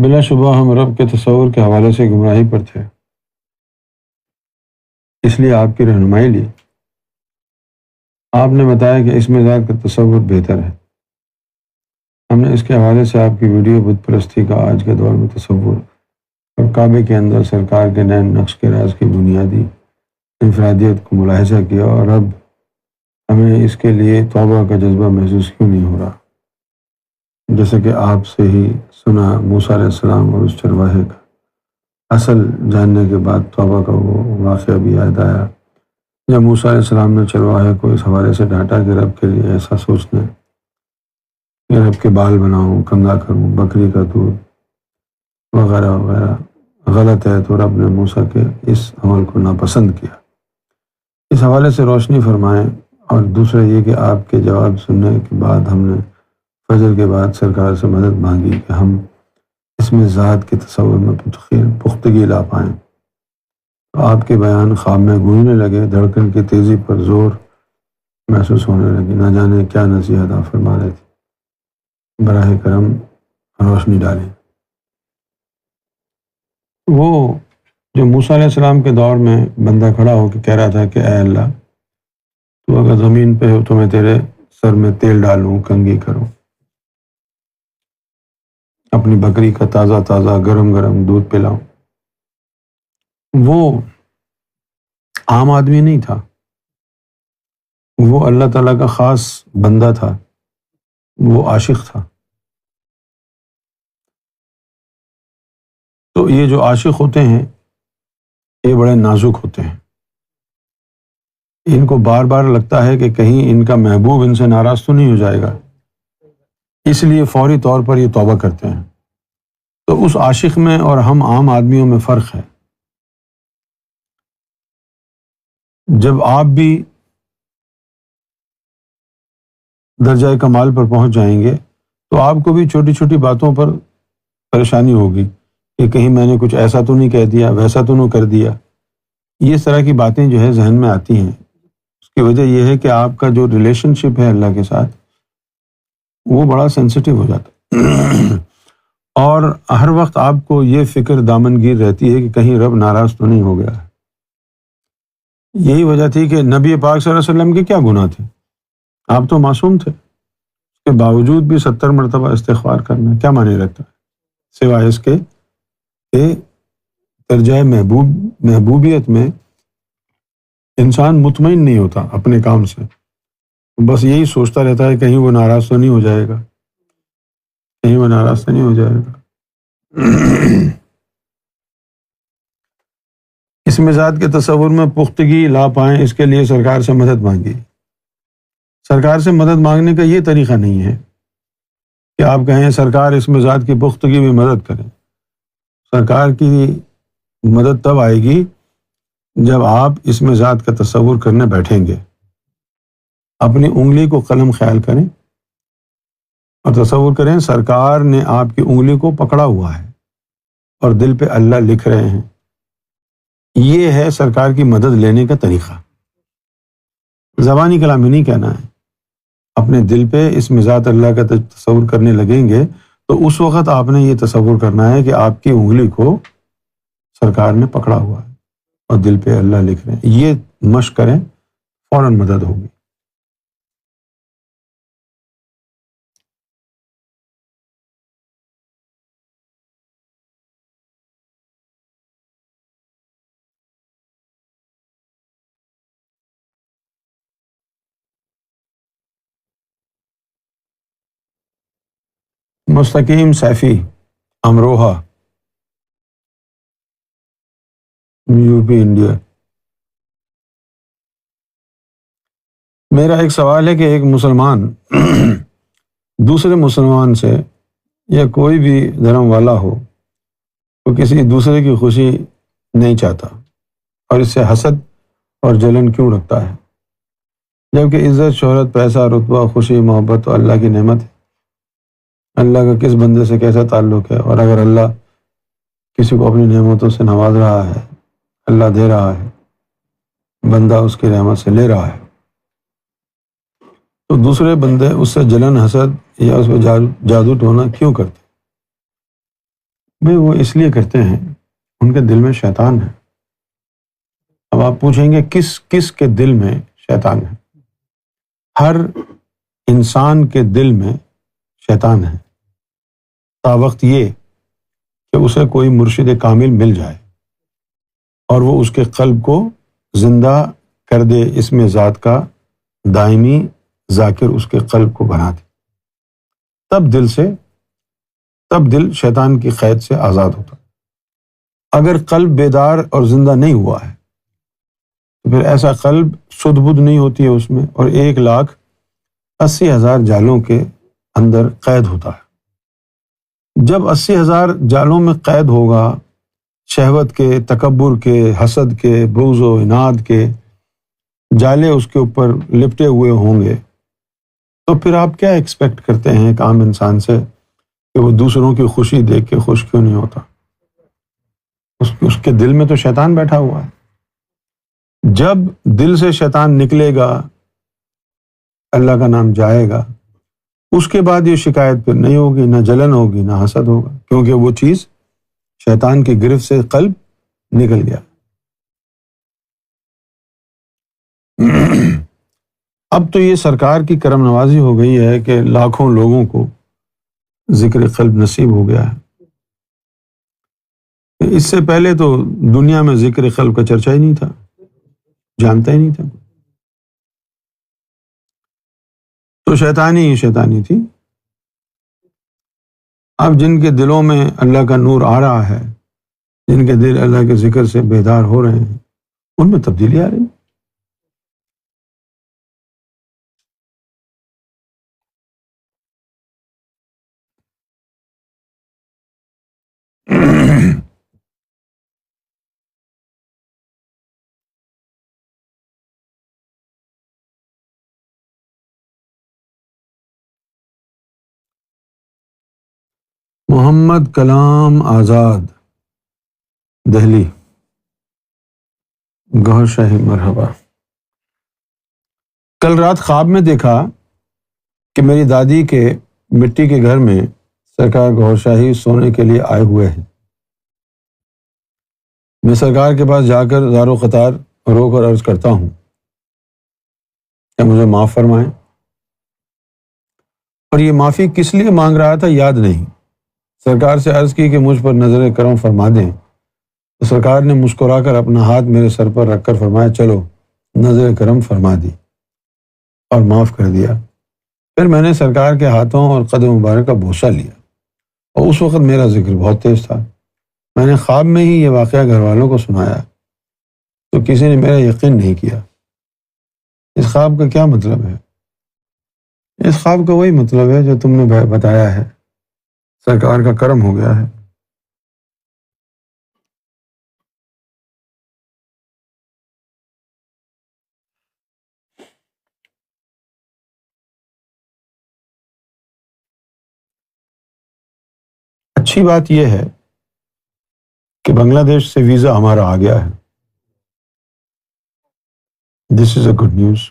بلا شبہ ہم رب کے تصور کے حوالے سے گمراہی پر تھے، اس لیے آپ کی رہنمائی لی۔ آپ نے بتایا کہ اسم ذات کا تصور بہتر ہے۔ ہم نے اس کے حوالے سے آپ کی ویڈیو بت پرستی کا آج کے دور میں تصور اور کعبے کے اندر سرکار کے نئے نقش کے راز کی بنیادی انفرادیت کو ملاحظہ کیا، اور اب ہمیں اس کے لیے توبہ کا جذبہ محسوس کیوں نہیں ہو رہا؟ جیسا کہ آپ سے ہی سنا، موسیٰ علیہ السلام اور اس چرواہے کا اصل جاننے کے بعد توبہ کا وہ واقعہ بھی یاد آیا جب موسیٰ علیہ السلام نے چرواہے کو اس حوالے سے ڈانٹا کہ رب کے لیے ایسا سوچنا کہ رب کے بال بناؤں، کنگا کروں، بکری کا دودھ وغیرہ وغیرہ غلط ہے، تو رب نے موسیٰ کے اس عمل کو ناپسند کیا۔ اس حوالے سے روشنی فرمائیں۔ اور دوسرا یہ کہ آپ کے جواب سننے کے بعد ہم نے فجر کے بعد سرکار سے مدد مانگی کہ ہم اس میں ذات کے تصور میں پختگی لا پائیں، تو آپ کے بیان خواب میں گونجنے لگے، دھڑکن کی تیزی پر زور محسوس ہونے لگی۔ نہ جانے کیا نصیحت آپ فرما رہے تھے، براہ کرم روشنی ڈالیں۔ وہ جو موسیٰ علیہ السلام کے دور میں بندہ کھڑا ہو کے کہہ رہا تھا کہ اے اللہ، تو اگر زمین پہ ہو تو میں تیرے سر میں تیل ڈالوں، کنگھی کروں، اپنی بکری کا تازہ تازہ گرم گرم دودھ پلاؤں۔ وہ عام آدمی نہیں تھا، وہ اللہ تعالیٰ کا خاص بندہ تھا، وہ عاشق تھا۔ تو یہ جو عاشق ہوتے ہیں یہ بڑے نازک ہوتے ہیں، ان کو بار بار لگتا ہے کہ کہیں ان کا محبوب ان سے ناراض تو نہیں ہو جائے گا، اس لیے فوری طور پر یہ توبہ کرتے ہیں۔ تو اس عاشق میں اور ہم عام آدمیوں میں فرق ہے۔ جب آپ بھی درجہ کمال پر پہنچ جائیں گے تو آپ کو بھی چھوٹی چھوٹی باتوں پر پریشانی ہوگی کہ کہیں میں نے کچھ ایسا تو نہیں کہہ دیا، ویسا تو نہیں کر دیا۔ یہ اس طرح کی باتیں جو ہے ذہن میں آتی ہیں۔ اس کی وجہ یہ ہے کہ آپ کا جو ریلیشن شپ ہے اللہ کے ساتھ وہ بڑا سینسٹیو ہو جاتا ہے، اور ہر وقت آپ کو یہ فکر دامنگیر رہتی ہے کہ کہیں رب ناراض تو نہیں ہو گیا۔ یہی وجہ تھی کہ نبی پاک صلی اللہ علیہ وسلم کے کیا گناہ تھے؟ آپ تو معصوم تھے، اس کے باوجود بھی 70 مرتبہ استغفار کرنا کیا معنی رکھتا ہے، سوائے اس کے کہ درجہ محبوبیت میں انسان مطمئن نہیں ہوتا اپنے کام سے، بس یہی سوچتا رہتا ہے کہیں وہ ناراض تو نہیں ہو جائے گا، کہیں وہ ناراض تو نہیں ہو جائے گا۔ اس مزاج کے تصور میں پختگی لا پائیں، اس کے لیے سرکار سے مدد مانگی۔ سرکار سے مدد مانگنے کا یہ طریقہ نہیں ہے کہ آپ کہیں سرکار اس مزاج کی پختگی میں مدد کریں۔ سرکار کی مدد تب آئے گی جب آپ اس مزاج کا تصور کرنے بیٹھیں گے، اپنی انگلی کو قلم خیال کریں اور تصور کریں سرکار نے آپ کی انگلی کو پکڑا ہوا ہے اور دل پہ اللہ لکھ رہے ہیں۔ یہ ہے سرکار کی مدد لینے کا طریقہ۔ زبانی کلام ہی نہیں کہنا ہے، اپنے دل پہ اس مزاج اللہ کا تصور کرنے لگیں گے تو اس وقت آپ نے یہ تصور کرنا ہے کہ آپ کی انگلی کو سرکار نے پکڑا ہوا ہے اور دل پہ اللہ لکھ رہے ہیں۔ یہ مشق کریں، فوراً مدد ہوگی۔ مستقیم Saifi, Amroha, U P, India. میرا ایک سوال ہے کہ ایک مسلمان دوسرے مسلمان سے یا کوئی بھی دھرم والا ہو وہ کسی دوسرے کی خوشی نہیں چاہتا اور اس سے حسد اور جلن کیوں رکھتا ہے، جبکہ عزت، شہرت، پیسہ، رتبہ، خوشی، محبت تو اللہ کی نعمت ہے۔ اللہ کا کس بندے سے کیسا تعلق ہے، اور اگر اللہ کسی کو اپنی نعمتوں سے نواز رہا ہے، اللہ دے رہا ہے، بندہ اس کی رحمت سے لے رہا ہے، تو دوسرے بندے اس سے جلن، حسد یا اس پہ جادو ٹونا کیوں کرتے؟ بھئی وہ اس لیے کرتے ہیں، ان کے دل میں شیطان ہے۔ اب آپ پوچھیں گے کس کس کے دل میں شیطان ہے؟ ہر انسان کے دل میں شیطان ہے، تا وقت یہ کہ اسے کوئی مرشد کامل مل جائے اور وہ اس کے قلب کو زندہ کر دے، اس میں ذات کا دائمی ذاکر اس کے قلب کو بنا دے، تب دل شیطان کی قید سے آزاد ہوتا۔ اگر قلب بیدار اور زندہ نہیں ہوا ہے تو پھر ایسا قلب سدھ بدھ نہیں ہوتی ہے اس میں، اور 1,80,000 جالوں کے اندر قید ہوتا ہے۔ جب 80,000 جالوں میں قید ہوگا، شہوت کے، تکبر کے، حسد کے، بغض و عناد کے جالے اس کے اوپر لپٹے ہوئے ہوں گے، تو پھر آپ کیا ایکسپیکٹ کرتے ہیں ایک عام انسان سے کہ وہ دوسروں کی خوشی دیکھ کے خوش کیوں نہیں ہوتا؟ اس کے دل میں تو شیطان بیٹھا ہوا ہے۔ جب دل سے شیطان نکلے گا، اللہ کا نام جائے گا، اس کے بعد یہ شکایت پھر نہیں ہوگی، نہ جلن ہوگی، نہ حسد ہوگا، کیونکہ وہ چیز شیطان کی گرفت سے قلب نکل گیا۔ اب تو یہ سرکار کی کرم نوازی ہو گئی ہے کہ لاکھوں لوگوں کو ذکر قلب نصیب ہو گیا ہے۔ اس سے پہلے تو دنیا میں ذکر قلب کا چرچا ہی نہیں تھا، جانتا ہی نہیں تھا، تو شیطانی تھی۔ اب جن کے دلوں میں اللہ کا نور آ رہا ہے، جن کے دل اللہ کے ذکر سے بیدار ہو رہے ہیں، ان میں تبدیلی آ رہی ہے۔ محمد کلام آزاد، دہلی، گوہر شاہی، مرحبا۔ کل رات خواب میں دیکھا کہ میری دادی کے مٹی کے گھر میں سرکار گوہر شاہی سونے کے لیے آئے ہوئے ہیں۔ میں سرکار کے پاس جا کر زار و قطار رو کر عرض کرتا ہوں کہ مجھے معاف فرمائیں، اور یہ معافی کس لیے مانگ رہا تھا یاد نہیں۔ سرکار سے عرض کی کہ مجھ پر نظر کرم فرما دیں، تو سرکار نے مسکرا کر اپنا ہاتھ میرے سر پر رکھ کر فرمایا چلو نظر کرم فرما دی، اور معاف کر دیا۔ پھر میں نے سرکار کے ہاتھوں اور قدم مبارک کا بوسہ لیا، اور اس وقت میرا ذکر بہت تیز تھا۔ میں نے خواب میں ہی یہ واقعہ گھر والوں کو سنایا تو کسی نے میرا یقین نہیں کیا۔ اس خواب کا کیا مطلب ہے؟ اس خواب کا وہی مطلب ہے جو تم نے بتایا ہے، سرکار کا کرم ہو گیا ہے۔ اچھی بات یہ ہے کہ بنگلہ دیش سے ویزا ہمارا آ گیا ہے۔ دس از اے گڈ نیوز۔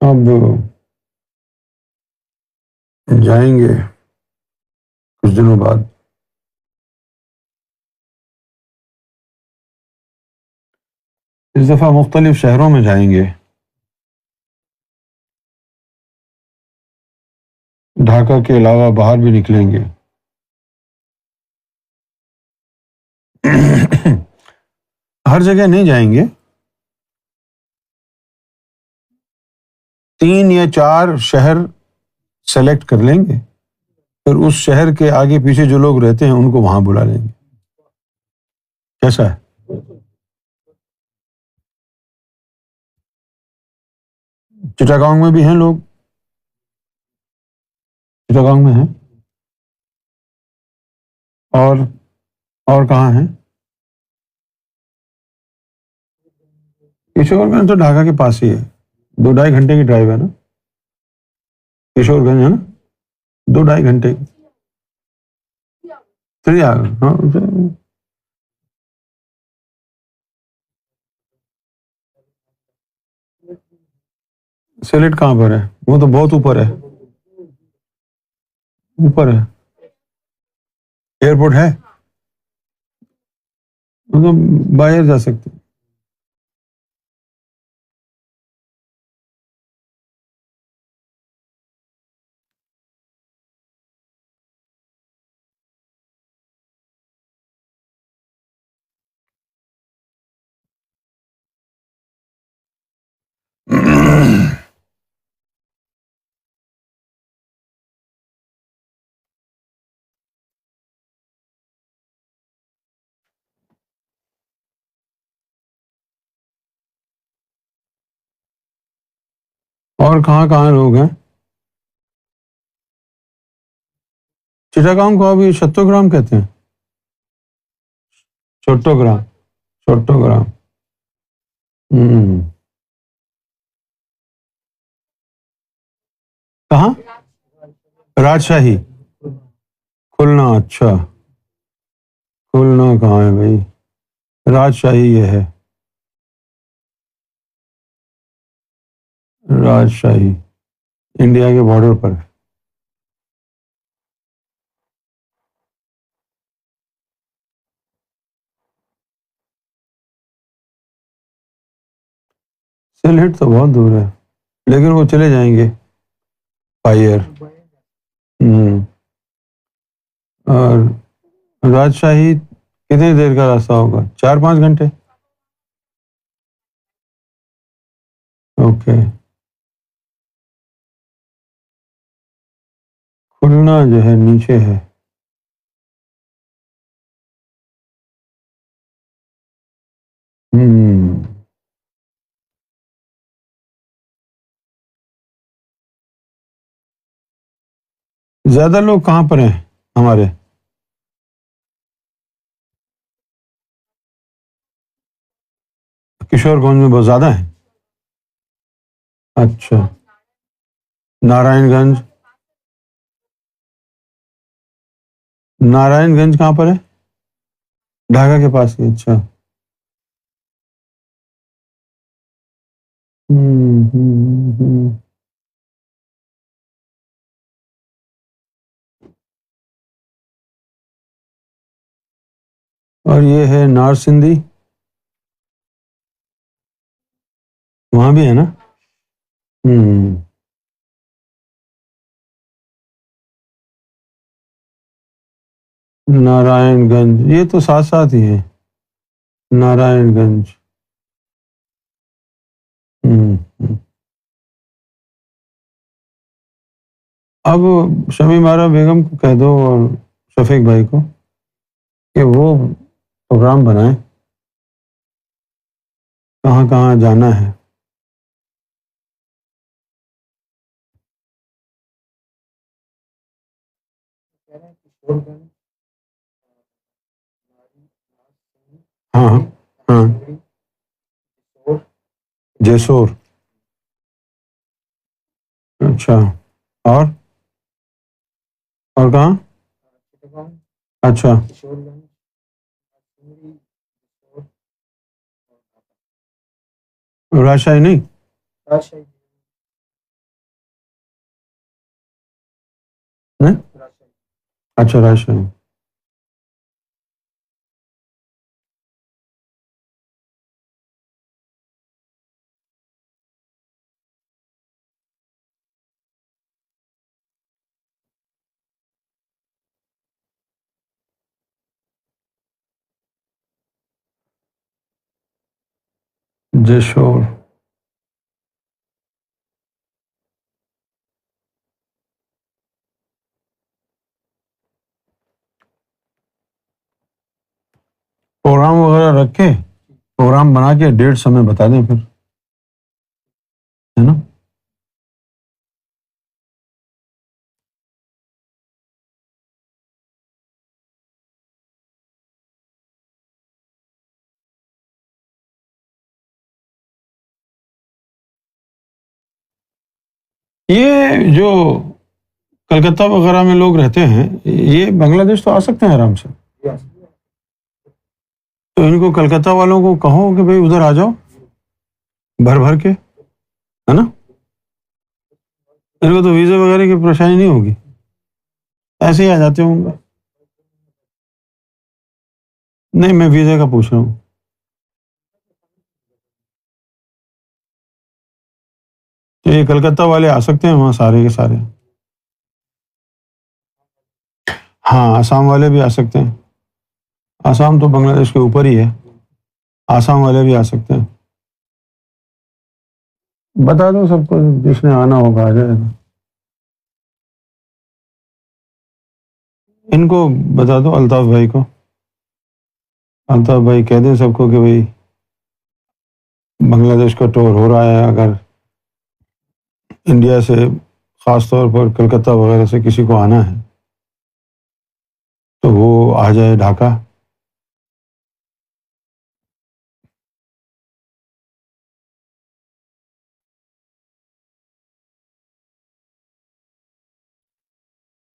اب جائیں گے کچھ دنوں بعد۔ اس دفعہ مختلف شہروں میں جائیں گے، ڈھاکہ کے علاوہ باہر بھی نکلیں گے۔ ہر جگہ نہیں جائیں گے، 3 یا 4 شہر سلیکٹ کر لیں گے، پھر اس شہر کے آگے پیچھے جو لوگ رہتے ہیں ان کو وہاں بلا لیں گے۔ کیسا ہے؟ چٹاگانگ میں بھی ہیں لوگ، چٹاگانگ میں ہیں، اور کہاں ہیں؟ کشور گنج تو ڈھاکہ کے پاس ہی ہے، 2-2.5 گھنٹے کی ڈرائیو ہے نا۔ کشور گنج ہے نا، 2-2.5 گھنٹے کی۔ ہاں، سلیٹ کہاں پر ہے؟ وہ تو بہت اوپر ہے۔ اوپر ہے، ایئرپورٹ ہے، مطلب باہر جا سکتے ہیں۔ اور کہاں کہاں لوگ ہیں؟ چٹاگانگ کو ابھی چٹوگرام کہتے ہیں، چٹوگرام، چٹوگرام۔ کہاں؟ راجشاہی، کھلنا، اچھا، کھلنا کہاں ہے بھائی؟ راجشاہی یہ ہے، راجشاہی انڈیا کے بارڈر پر ہے۔ سلہٹ تو بہت دور ہے، لیکن وہ چلے جائیں گے بائی ایئر۔ اور راجشاہی کتنی دیر کا راستہ ہوگا؟ 4-5 گھنٹے؟ اوکے۔ کھلنا جو ہے نیچے ہے۔ زیادہ لوگ کہاں پر ہیں ہمارے؟ کشور گنج میں بہت زیادہ ہیں؟ اچھا، نارائن گنج، نارائن گنج کہاں پر ہے؟ ڈھاکہ کے پاس ہی، اچھا۔ اور یہ ہے نار سندھی، وہاں بھی ہے نا؟ نارائن گنج، یہ تو ساتھ ساتھ ہی ہے، نارائن گنج۔ اب شمیم آرا بیگم کو کہہ دو اور شفیق بھائی کو کہ وہ پروگرام بنائیں، کہاں کہاں جانا ہے۔ ہاں ہاں، جیسور، اچھا، اور کہاں؟ اچھا، راجشاہی نہیں؟ نہیں؟ اچھا، راجشاہی۔ جیسور، پروگرام وغیرہ رکھ کے، پروگرام بنا کے ڈیٹس ہمیں بتا دیں پھر، ہے نا؟ یہ جو کلکتہ وغیرہ میں لوگ رہتے ہیں، یہ بنگلہ دیش تو آ سکتے ہیں آرام سے، تو ان کو کلکتہ والوں کو کہو کہ بھئی ادھر آ جاؤ بھر بھر کے، ہے نا؟ ان کو تو ویزے وغیرہ کی پریشانی نہیں ہوگی۔ ایسے ہی آ جاتے ہوں گے. نہیں میں ویزے کا پوچھ رہا ہوں. تو یہ کلکتہ والے آ سکتے ہیں وہاں سارے کے سارے؟ ہاں آسام والے بھی آ سکتے ہیں. آسام تو بنگلہ دیش کے اوپر ہی ہے. آسام والے بھی آ سکتے ہیں. بتا دو سب کو، جس نے آنا ہوگا آ جائے گا. ان کو بتا دو، الطاف بھائی کو. الطاف بھائی کہہ دیں سب کو کہ بھائی بنگلہ دیش کا ٹور ہو رہا ہے، اگر انڈیا سے خاص طور پر کلکتہ وغیرہ سے کسی کو آنا ہے تو وہ آ جائے ڈھاکہ.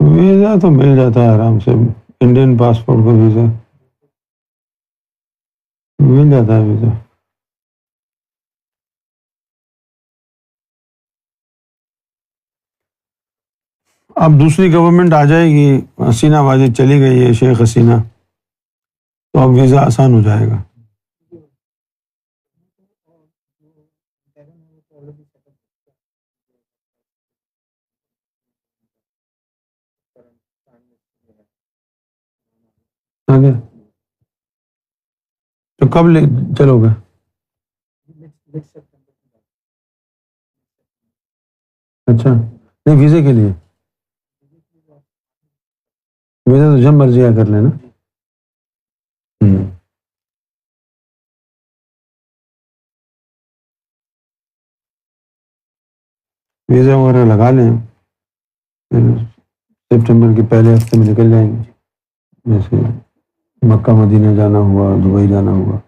ویزا تو مل جاتا ہے آرام سے، انڈین پاسپورٹ کا ویزا مل جاتا ہے ویزا. اب دوسری گورنمنٹ آ جائے گی، حسینہ واجد چلی گئی ہے، شیخ حسینہ، تو اب ویزا آسان ہو جائے گا. آگے تو کب چلو گے؟ اچھا نہیں، ویزے کے لیے ویزا تو جب مرضی آ کر لینا. ویزا وغیرہ لگا لیں، پھر سپٹمبر کے پہلے ہفتے میں نکل جائیں گے. جیسے مکہ مدینہ جانا ہوا، دبئی جانا ہوا،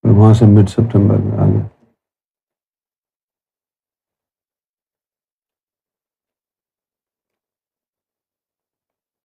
پھر وہاں سے مڈ سپٹمبر میں آ گئے.